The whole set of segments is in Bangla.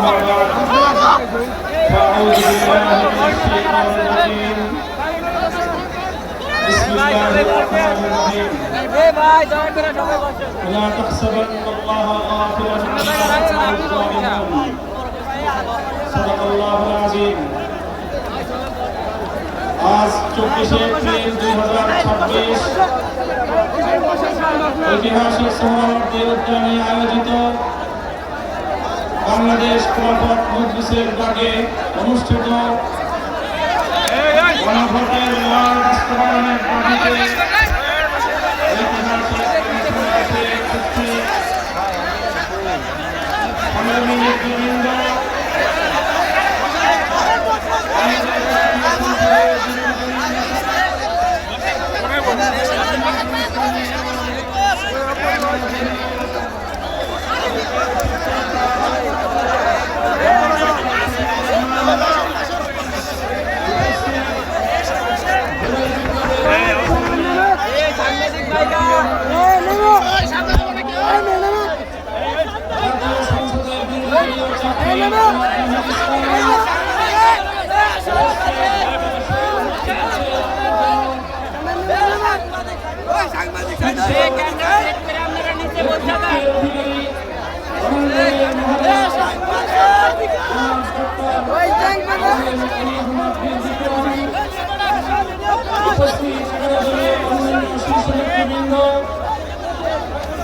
فأعوذ بالله من الشيطان الرجيم بسم الله الرحمن الرحيم ولا تحسبن الله غافلا عما يعمل الظالمون صدق الله العظيم আজ 24 এপ্রিল 2026 ঐতিহাসিক সোহরাওয়ার্দী উদ্যানে আয়োজিত বাংলাদেশ খেলাফত মজলিসের ডাকে অনুষ্ঠিত গণভোটের লড়াই বাস্তবায়নের দাবিতে ঐতিহাসিক সংগ্রামী নেতৃবৃন্দ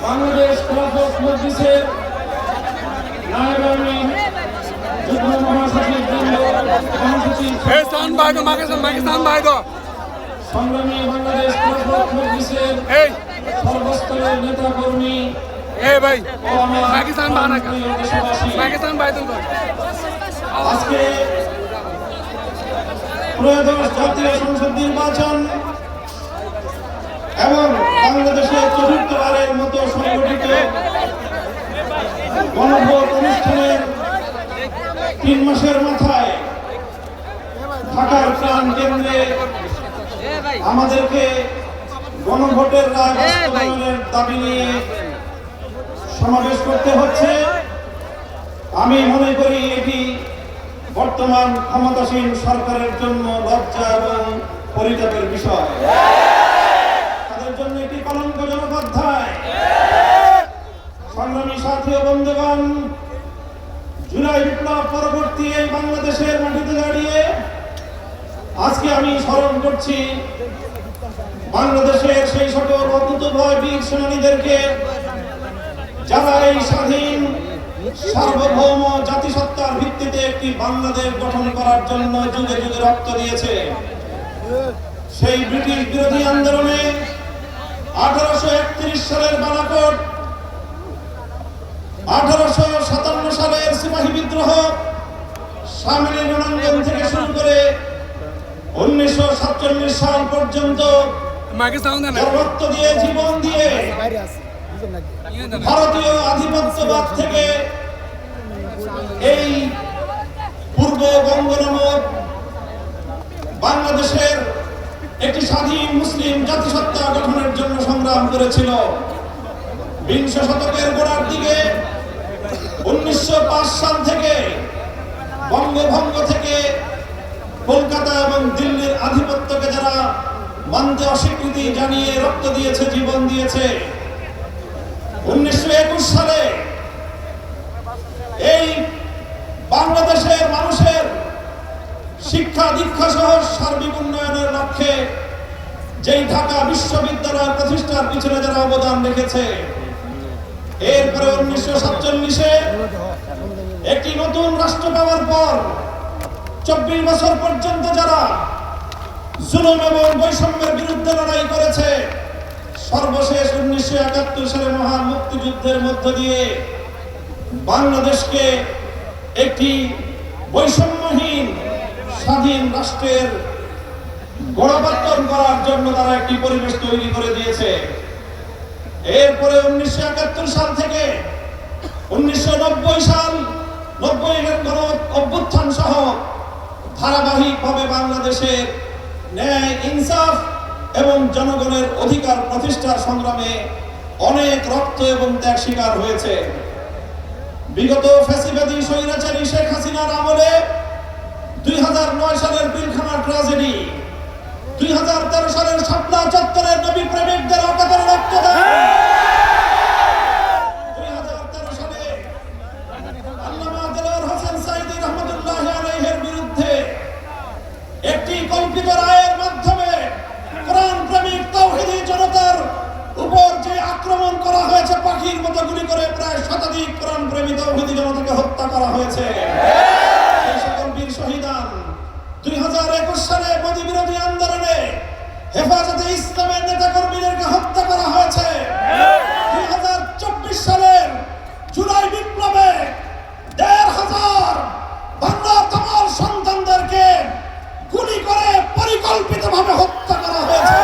বাংলাদেশ খেলাফত মজলিসের নায়েব আমির যুগ্ম মহাসচিব সংগ্রামী বাংলাদেশ খেলাফত মজলিসের সর্বস্তরের নেতা কর্মী আজকে ত্রয়োদশ জাতীয় সংসদ নির্বাচন এবং বাংলাদেশের চতুর্থবারের মতো সংগঠিত গণভোট অনুষ্ঠানের 3 মাসের মাথায় ঢাকার প্রাণ কেন্দ্রে আমাদেরকে গণভোটের রায় বাস্তবায়নের দাবি নিয়ে সমাবেশ করতে হচ্ছে। আমি মনে করি এটি বর্তমান ক্ষমতাসীন সরকারের জন্য লজ্জা এবং পরিতাপের বিষয়, তাদের জন্য এটি কলঙ্কজনক অধ্যায়। সংগ্রামী সাথী ও বন্ধুগণ, জুলাই বিপ্লব পরবর্তী এই বাংলাদেশের মাটিতে দাঁড়িয়ে আজকে আমি স্মরণ করছি বাংলাদেশের সেই সকল অকুতোভয় বীর সেনানীদেরকে যারা এই স্বাধীন সার্বভৌম জাতিসত্তার ভিত্তিতে একটি বাংলাদেশ গঠন করার জন্য যুগে যুগে রক্ত দিয়েছে। সেই ব্রিটিশ বিরোধী আন্দোলনে 1831 সালের বালাকোট, 1857 সালের সিপাহী বিদ্রোহ, সামরিক রণাঙ্গন থেকে শুরু করে 1947 সাল পর্যন্ত রক্ত দিয়ে জীবন দিয়ে ভারতীয় আধিপত্যবাদ থেকে এই পূর্ববঙ্গ নামক বাংলাদেশের একটি স্বাধীন মুসলিম জাতিসত্তা গঠনের জন্য সংগ্রাম করেছিল। বিংশ শতকের গোড়ার দিকে 1905 সাল থেকে বঙ্গভঙ্গ থেকে কলকাতা এবং দিল্লির আধিপত্যকে যারা মানতে অস্বীকৃতি জানিয়ে রক্ত দিয়েছে, জীবন দিয়েছে, 1921 সালে এই বাংলাদেশের মানুষের শিক্ষা দীক্ষা সহ সার্বিক উন্নয়নের লক্ষ্যে যেই ঢাকা বিশ্ববিদ্যালয় প্রতিষ্ঠার পিছনে যারা অবদান রেখেছে, এরপরে 1947-এ একটি নতুন রাষ্ট্র পাওয়ার পর 24 বছর পর্যন্ত যারা জুলুম এবং বৈষম্যের বিরুদ্ধে লড়াই করেছে, সর্বশেষ 1971 সালে মহান মুক্তিযুদ্ধের মধ্য দিয়ে বাংলাদেশকে একটি বৈষম্যহীন স্বাধীন রাষ্ট্রের গড়াপত্তন করার জন্য তারা একটি পরিবেশ তৈরি করে দিয়েছে। এরপরে 1971 সাল থেকে 1990 সাল 90-এর গণ অভ্যুত্থান সহ ধারাবাহিকভাবে বাংলাদেশের ন্যায়, ইনসাফ এবং জনগণের অধিকার প্রতিষ্ঠার সংগ্রামে অনেক রক্ত এবং ত্যাগ স্বীকার হয়েছে। বিগত ফ্যাসিবাদী স্বৈরাচারী শেখ হাসিনার আমলে 2009 সালের পিলখানা ট্র্যাজেডি, 2013 সালের শাপলা চত্বরের নবী প্রেমিকদের অকাতরে রক্তদান, 2013 সালে আল্লামা দেলোয়ার হোসেন সাঈদী রহমাতুল্লাহি আলাইহির বিরুদ্ধে একটি কল্পিত রায়ের মাধ্যমে কোরআন প্রেমিক তাওহীদি জনতার উপর যে আক্রমণ করা হয়েছে, পাখির মতো গুলি করে প্রায় শতাধিক কোরআন প্রেমী তাওহীদি জনতাকে হত্যা করা হয়েছে। এই সকল বীর শহীদান 2021 সালে মোদী বিরোধী আন্দোলনে হেফাজতে ইসলামের নেতাকর্মীদেরকে হত্যা করা হয়েছে। 2024 সালের জুলাই বিপ্লবে 1,500 বাংলার তামাম সন্তানদেরকে গুলি করে পরিকল্পিতভাবে হত্যা করা হয়েছে।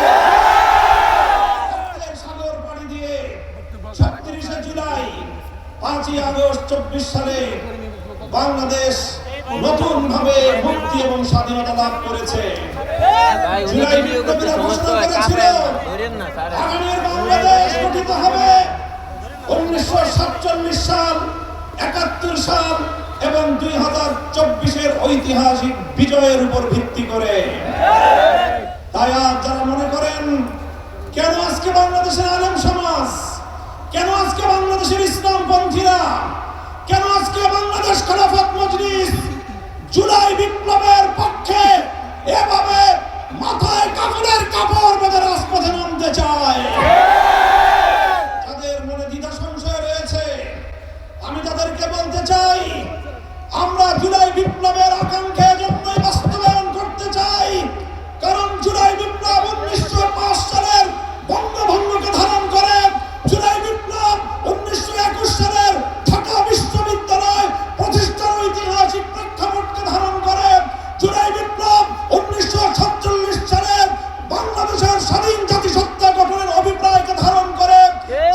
সাগর পাড়ি দিয়ে 36 জুলাই 5 আগস্ট 24 সালে বাংলাদেশ নতুন ভাবে মুক্তি এবং স্বাধীনতা লাভ করেছে। জুলাই বিপ্লবীরা ঘোষণা করেছিল আগামীর বাংলাদেশ গঠিত হবে 1947 সাল, 71 সাল এবং 2024-এর ঐতিহাসিক বিজয়ের উপর ভিত্তি করে। তাই আজ যারা মনে করেন কেন আজকে বাংলাদেশের আলেম সমাজ, কেন আজকে বাংলাদেশের ইসলামপন্থীরা, কেন আজকে বাংলাদেশ খেলাফত মজলিস জুলাই বিপ্লবের পক্ষে এভাবে মাথায় কাপড়ের কাপড় বেঁধে রাজপথে নামতে চায়, যাদের মনে দ্বিধা সংশয় রয়েছে, আমি তাদেরকে বলতে চাই আমরা জুলাই বিপ্লবের আকাঙ্ক্ষা জন্যই বাস্তবায়ন করতে চাই। কারণ জুলাই বিপ্লব 1905 সালের বঙ্গভঙ্গকে ধারণ করে, জুলাই বিপ্লব 1921 সালের ঢাকা বিশ্ববিদ্যালয় প্রতিষ্ঠার ঐতিহাসিক প্রেক্ষাপটকে ধারণ করে, জুলাই বিপ্লব 1947 সালের বাংলাদেশের স্বাধীন জাতিসত্তা গঠনের অভিপ্রায়কে ধারণ করে,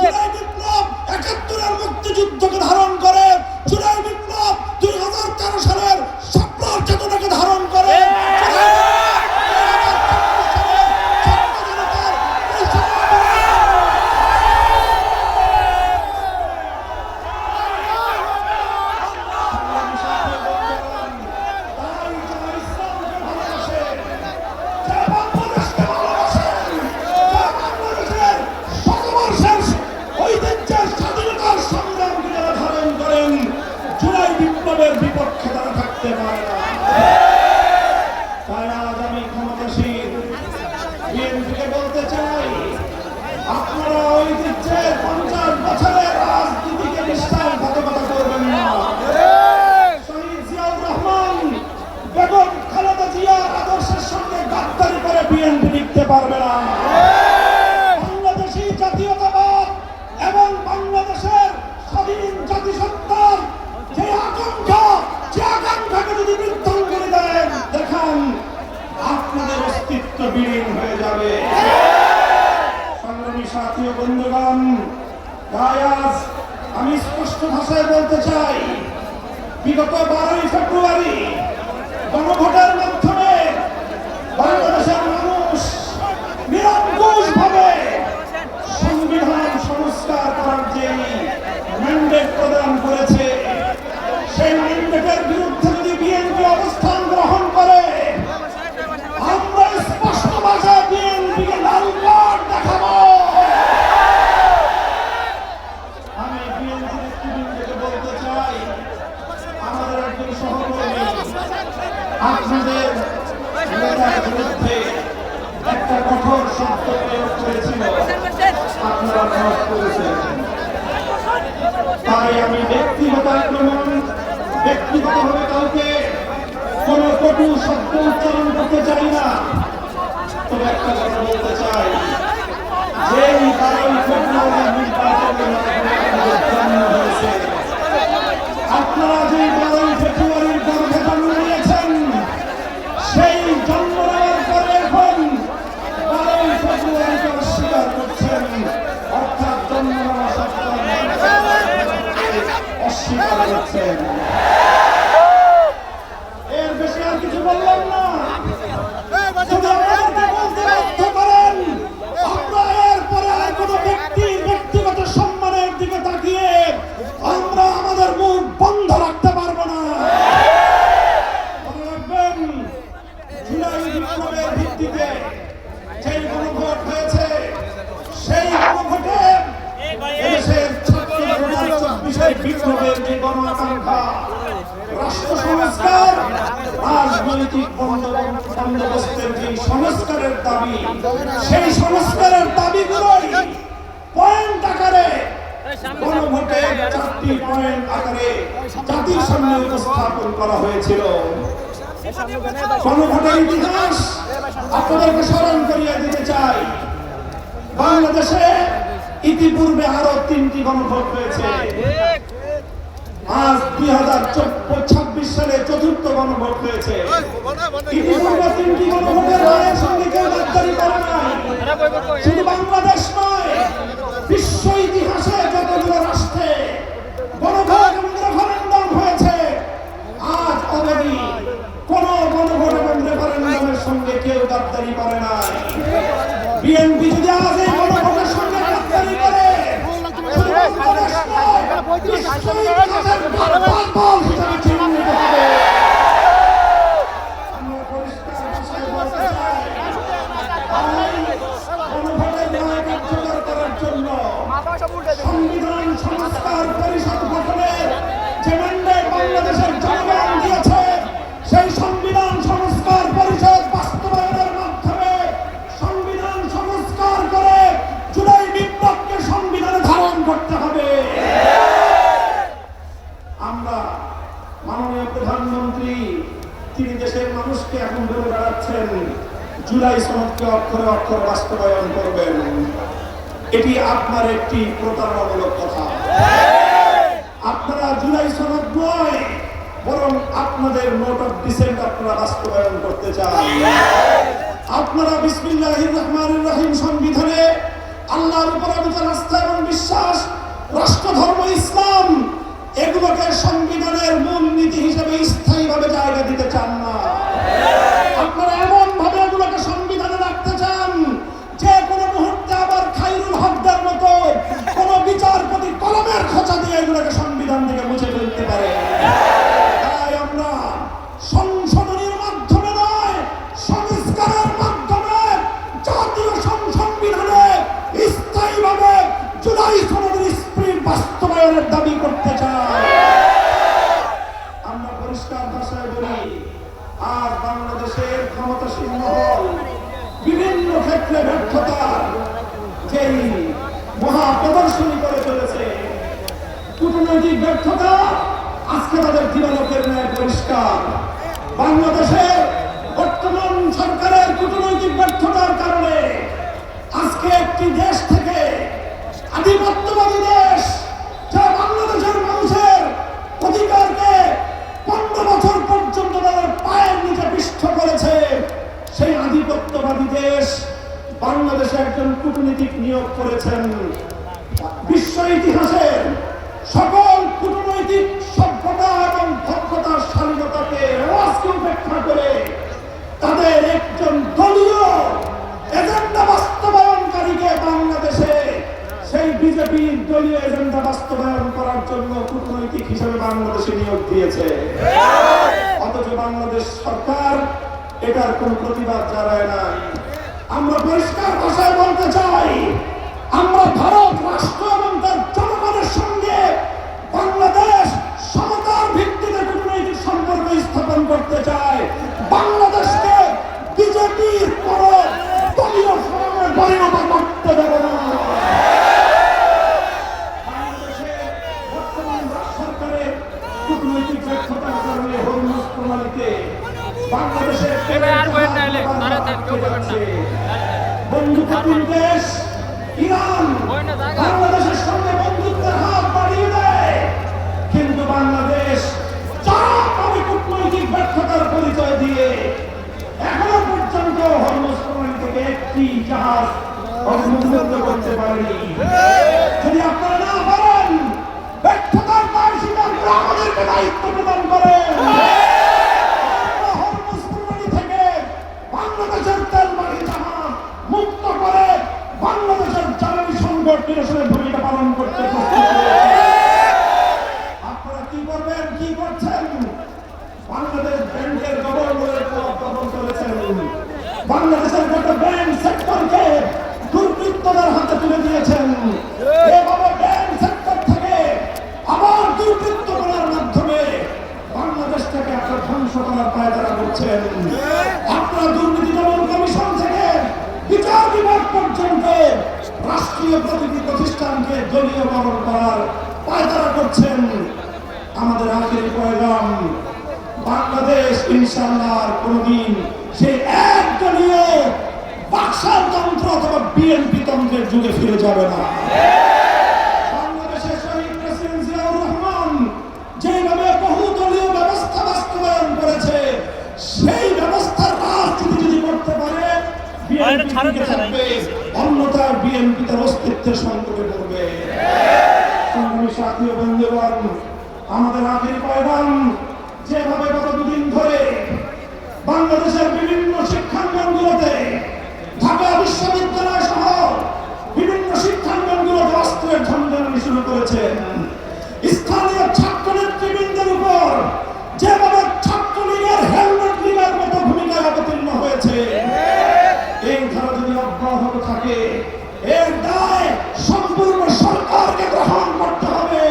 জুলাই বিপ্লব 71-এর মুক্তিযুদ্ধকে ধারণ করে, জুলাই বিপ্লব 2013 সালের শাপলার চেতনাকে ধারণ করে, বিপ্লবের বিপক্ষে তারা থাকতে পারে না। তাই আজ আমি ক্ষমতাসীন বিএনপিকে বলতে চাই আপনারা ঐতিহ্যের 50 বছরের রাজনীতিকে বিশ্বাসঘাতকতা করবেন না। শহীদ জিয়াউর রহমান, বেগম খালেদা জিয়ার আদর্শের সঙ্গে গাদ্দারি করে বিএনপি লিখতে পারবে না। বাংলাদেশী জাতীয়তাবাদ এবং বাংলাদেশের স্বাধীন জাতিসত্তার যে আকাঙ্ক্ষাকে যদি বৃদ্ধন করে দেন, দেখান আপনাদের অস্তিত্ব বিলীন হয়ে যাবে। সংগ্রামী সাথী ও বন্ধুগণ, তাই আজ আমি স্পষ্ট ভাষায় বলতে চাই বিগত 12 ফেব্রুয়ারি গণভোটের মাধ্যমে বাংলাদেশের মানুষ নিরঙ্কুশভাবে সংবিধান সংস্কার করার যে ম্যান্ডেট প্রদান করেছে, সেই ম্যান্ডেটের বিরুদ্ধে যদি বিএনপি অবস্থান গ্রহণ করে, আমরা স্পষ্ট ভাষায় বিএনপিকে লাল কার্ড দেখাবো। আমি বিএনপি নেতৃবৃন্দকে বলতে চাই, আমাদের একজন সহকর্মী আপনাদের নেতার বিরুদ্ধে একটা কঠোর শব্দ প্রয়োগ করেছিল, আপনারা মাফ করেছেন। তাই আমি ব্যক্তিগতভাবে কাউকে কোন কটু শব্দ উচ্চারণ করতে চাই না। তবে একটা কথা বলতে চাই, যেই 12 ফেব্রুয়ারি নির্বাচনের জন্ম হয়েছে, আপনারা যে 12 ফেব্রুয়ারির গর্ভে জন্ম নিয়েছেন, সেই জন্ম নেওয়ার পরে এখন 12 ফেব্রুয়ারিকে অস্বীকার করছেন, অর্থাৎ জন্ম নেওয়া অস্বীকার করছেন। এর বেশি আর কিছু বললাম না। যদি আমাদেরকে বলতে বাধ্য করেন, আমরা এরপরে আর কোনো ব্যক্তির ব্যক্তিগত সম্মানের দিকে তাকিয়ে আমরা আমাদের মুখ গণ আকাঙ্ক্ষা রাষ্ট্র সংস্কার, রাজনৈতিক বন্দোবস্তের যে সংস্কারের দাবি, সেই সংস্কারের দাবিগুলোই পয়েন্ট আকারে গণভোটে 4টি পয়েন্ট আকারে জাতির সামনে উপস্থাপন করা হয়েছিল। গণভোটের ইতিহাস আপনাদেরকে স্মরণ করিয়ে দিতে চাই। বাংলাদেশে ইতিপূর্বে আরো 3টি গণভোট হয়েছে। আজ 2026 সালে 4র্থ গণভোট হয়েছে। ইতিপূর্বে 3টি গণভোটের রায়ের সঙ্গে কেউ গাদ্দারি করে নাই। শুধু বাংলাদেশ নয়, বিশ্ব ইতিহাসে যতগুলো রাষ্ট্রে গণভোট এবং রেফারেন্ডাম হয়েছে, আজ অবধি কোন গণভোট এবং রেফারেন্ডামের সঙ্গে কেউ গাদ্দারি করে নাই। বিএনপি যদি আজ এই গণভোটের সঙ্গে গাদ্দারি করে, বাংলাদেশ নয়, বিশ্ব ইতিহাসের ভারতবর্ষ হিসেবে চিহ্নিত হবে। আমরা পরিষ্কার ভাষায় বলতে চাই, গণভোটের ন্যায় কার্যকর করার জন্য সংবিধান সংস্কার পরিষদ গঠনের যে ম্যান্ডেট বাংলাদেশের জনগণ দিয়েছে, সেই সংবিধান সংস্কার পরিষদ বাস্তবায়নের মাধ্যমে সংবিধান সংস্কার করে জুলাই বিপ্লবকে সংবিধানে ধারণ করতে হবে। আমরা মাননীয় প্রধানমন্ত্রী, তিনি দেশের মানুষকে এখন বলে বেড়াচ্ছেন জুলাই সনদকে অক্ষরে অক্ষর বাস্তবায়ন করবেন। এটি আপনার একটি প্রতারণামূলক কথা। আপনারা জুলাই সনদ নয়, বরং আপনাদের নোট অফ ডিসেন্ট আপনারা বাস্তবায়ন করতে চান। আপনারা বিসমিল্লাহির রহমানির রহিম সংবিধানে আল্লাহর উপর অবিচল আস্থা এবং বিশ্বাস, রাষ্ট্র ধর্ম ইসলাম, এগুলোকে সংবিধানের মূল নীতি হিসেবে স্থায়ীভাবে জায়গা দিতে চান না। আপনারা এমন ভাবে এগুলোকে সংবিধানে রাখতে চান যে কোনো মুহূর্তে আবার খায়রুল হকদের মতো কোন বিচারপতি কলমের খোঁচা দিয়ে এগুলোকে সংবিধান থেকে মুছে ফেলতে পারে। তাই আমরা সংশোধনীর মাধ্যমে নয়, সংস্কারের মাধ্যমে জাতীয় সংবিধানে স্থায়ীভাবে জুলাই সনদের স্পিরিট বাস্তবায়নের দাবি করতে চাই। আমরা পরিষ্কার ভাষায় বলি, আজ বাংলাদেশের ক্ষমতাসীন মহল বিভিন্ন ক্ষেত্রে ব্যর্থতার যেই মহা প্রদর্শনী করে চলেছে, কূটনৈতিক ব্যর্থতা আজকে তাদের দিবালোকের ন্যায় পরিষ্কার। বাংলাদেশের বর্তমান সরকারের কূটনৈতিক ব্যর্থতার কারণে আজকে একটি দেশ থেকে আধিপত্যবাদী দেশ, যা বাংলাদেশের মানুষের অধিকারকে 15 বছর পর্যন্ত তাদের পায়ের নিচে পিষ্ট করেছে, সেই আধিপত্যবাদী দেশ বাংলাদেশে একজন কূটনীতিক নিয়োগ করেছেন। বিশ্ব ইতিহাসের সকল কূটনৈতিক সভ্যতা এবং ভদ্রতার স্বাধীনতাকে রেওয়াজকে উপেক্ষা করে তাদের একজন দলীয় এজেন্ডা বাস্তবায়নকারীকে বাংলাদেশে সেই বিজেপির দলীয় এজেন্ডা বাস্তবায়ন করার জন্য কূটনৈতিক হিসেবে বাংলাদেশে নিয়োগ দিয়েছে। অথচ বাংলাদেশ সরকার এটার কোন প্রতিবাদ জানায় নাই। আমরা পরিষ্কার ভাষায় বলতে চাই, আমরা ভারত রাষ্ট্র এবং তার জনগণের সঙ্গে বাংলাদেশ সমতার ভিত্তিতে কূটনৈতিক সম্পর্ক স্থাপন করতে চায়। বাংলাদেশকে বিজেপির কোন দলীয় ফরমে পরিণত করতে দেবে না। বাংলাদেশের বর্তমান সরকারের কূটনৈতিক ব্যর্থতার কারণে হরমুজ প্রণালীতে বাংলাদেশের বন্ধুপ্রতিম দেশ ইরান বাংলাদেশের সঙ্গে বন্ধুত্বের হাত বাড়িয়ে দেয়, কিন্তু বাংলাদেশ চরমভাবে কূটনৈতিক ব্যর্থতার পরিচয় দিয়ে এখনো পর্যন্ত হরমুজ প্রণালী থেকে একটি জাহাজ অবমুক্ত করতে পারেনি। যদি আপনারা না পারেন, ব্যর্থতার দায় স্বীকার করে আমাদেরকে দায়িত্ব প্রদান করেন। হরমুজ প্রণালী থেকে বাংলাদেশের তেলবাহী জাহাজ মুক্ত করে বাংলাদেশের জ্বালানি সংকট নিরসনের ভূমিকা পালন করতে প্রস্তুত রয়েছে। আপনারা কি করবেন, কি করছেন? বাংলাদেশ ব্যাংকের গভর্নরের দখল করেছেন। বাংলাদেশের গোটা ব্যাংক সেক্টরকে দুর্বৃত্তদের হাতে তুলে দিয়েছেন। এভাবে ব্যাংক সেক্টর থেকে আবার দুর্বৃত্ত সহিংসতার পায়তারা করছেন। আপনারা দুর্নীতি দমন কমিশন থেকে বিচার বিভাগ পর্যন্ত রাষ্ট্রীয় প্রতিটি প্রতিষ্ঠানকে দলীয়করণ করার পায়তারা করছেন। আমাদের আখেরি পয়গাম, বাংলাদেশ ইনশাআল্লাহ কোনদিন সেই একদলীয় বাকশাল তন্ত্র অথবা বিএনপি তন্ত্রের যুগে ফিরে যাবে না। বাংলাদেশের শহীদ প্রেসিডেন্ট জিয়াউর রহমান যেভাবে বহুদলীয় ব্যবস্থা বাস্তবায়ন করেছে, সেই ব্যবস্থার রাজনীতি যদি করতে পারে বিএনপি থাকবে, অন্যথায় বিএনপি তার অস্তিত্বের সংকটে পড়বে। সংগ্রামী সাথী ও বন্ধুগণ, আমাদের আখেরি পয়গাম, যেভাবে গত দুদিন ধরে বাংলাদেশের বিভিন্ন শিক্ষাঙ্গনগুলোতে, ঢাকা বিশ্ববিদ্যালয় সহ বিভিন্ন শিক্ষাঙ্গনগুলোতে অস্ত্রের ঝঞ্ঝানি শুরু করেছে, স্থানীয় ছাত্র নেতৃবৃন্দের উপর যেভাবে ছাত্রলীগের হেলমেট লীগের মতো ভূমিকায় অবতীর্ণ হয়েছে, এই ধারা যদি অব্যাহত থাকে, এর দায় সম্পূর্ণ সরকারকে গ্রহণ করতে হবে।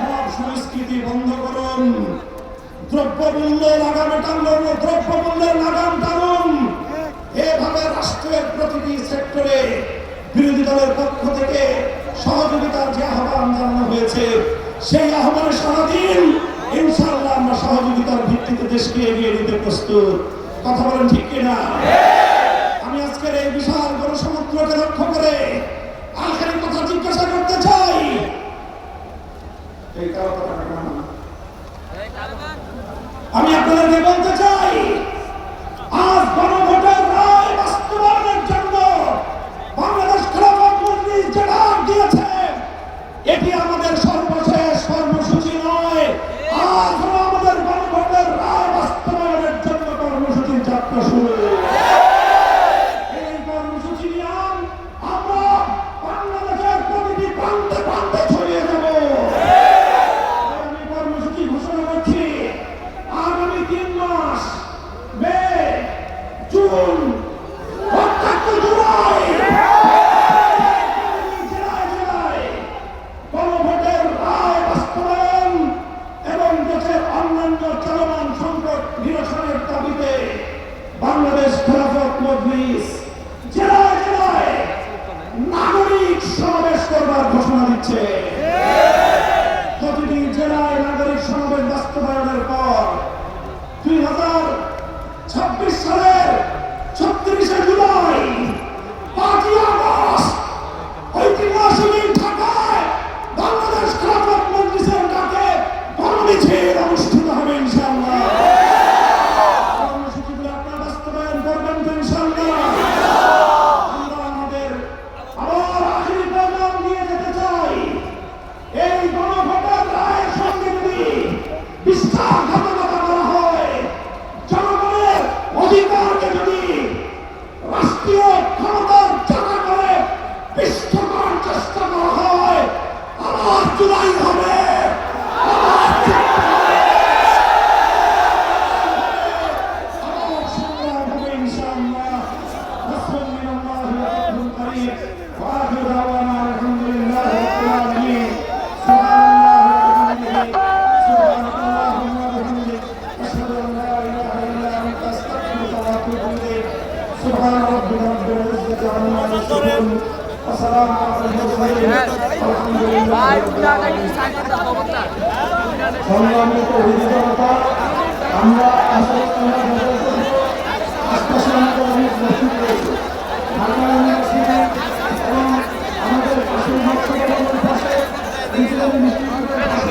মব সংস্কৃতি বন্ধ করুন, দ্রব্যমূল্যের লাগাম টানুন। এভাবে রাষ্ট্রের প্রতিটি সেক্টরে বিরোধী দলের পক্ষ থেকে সহযোগিতার যে আহ্বান জানানো হয়েছে, সেই আহ্বানে সাড়া দিন। ইনশাআল্লাহ আমরা সহযোগিতার ভিত্তিতে দেশকে এগিয়ে নিতে প্রস্তুত। কথা বলেন ঠিক কিনা? আমি আজকের এই বিশাল গণসমুদ্রকে লক্ষ্য করে আখেরি কথা জিজ্ঞাসা করতে চাই। আমি আপনাদেরকে বলতে চাই, আজ গণভোটের রায় বাস্তবায়নের জন্য বাংলাদেশ খেলাফত মজলিস যে ডাক দিয়েছে, এটি আমাদের সর্বশেষ কর্মসূচি নয়। আজ আমাদের গণভোটের রায় বাস্তবায়নের জন্য কর্মসূচির যাত্রা শুরু। এই কর্মসূচি নিয়ে আমরা বাংলাদেশের প্রতিটি প্রান্তে প্রান্তে ছড়িয়ে যাব। আমি কর্মসূচি ঘোষণা করছি, আগামী 3 মাস, মে, জুন, জুলাই, গণভোটের রায় বাস্তবায়ন এবং দেশের অন্যান্য চলমান সংকট নিরসনের দাবিতে বাংলাদেশ খেলাফত মজলিস জেলায় জেলায় নাগরিক সমাবেশ করবার ঘোষণা দিচ্ছে। প্রতিটি জেলায় নাগরিক সমাবেশ বাস্তবায়নের পর 2026 সালের 36শে জুলাই, 5ই আগস্ট ঐতিহাসিক ঢাকায় বাংলাদেশ খেলাফত মজলিসের ডাকে গণমিছিল অনুষ্ঠিত হবে ইনশাআল্লাহ। কর্মসূচিগুলো আপনারা বাস্তবায়ন করবেন তো ইনশাআল্লাহ? আমরা আমাদের আবার আখেরি পয়গাম নিয়ে যেতে চাই। এই গণভোটের রায়ের সঙ্গে যদি বিশ্বাসঘাতকতা করা হয়, জনগণের অধিকারকে যদি রাষ্ট্রীয় ক্ষমতার চাকা করে পিষ্ট করার চেষ্টা করা হয়, আবার জুলাই হবে, আবার সংগ্রাম হবে ইনশাআল্লাহ। রাসূলুল্লাহ রাব্বুল কারীম ওয়া আখিরু দাওয়ানা আলহামদুলিল্লাহি রাব্বিল আলামিন। সুবহানাল্লাহি ওয়া বিহামদিহি, আশহাদু আন লা ইলাহা ইল্লা আনতা, আস্তাগফিরুকা ওয়া আতুবু ইলাইক। সুবহান রাব্বিকা রাব্বিল ইজ্জাতি আম্মা ইয়াসিফুন ওয়া সালামুন আলাল মুরসালিন, আলহামদুলিল্লাহি রাব্বিল আলামিন। সংগ্রামিত অভিযোগতা, আমরা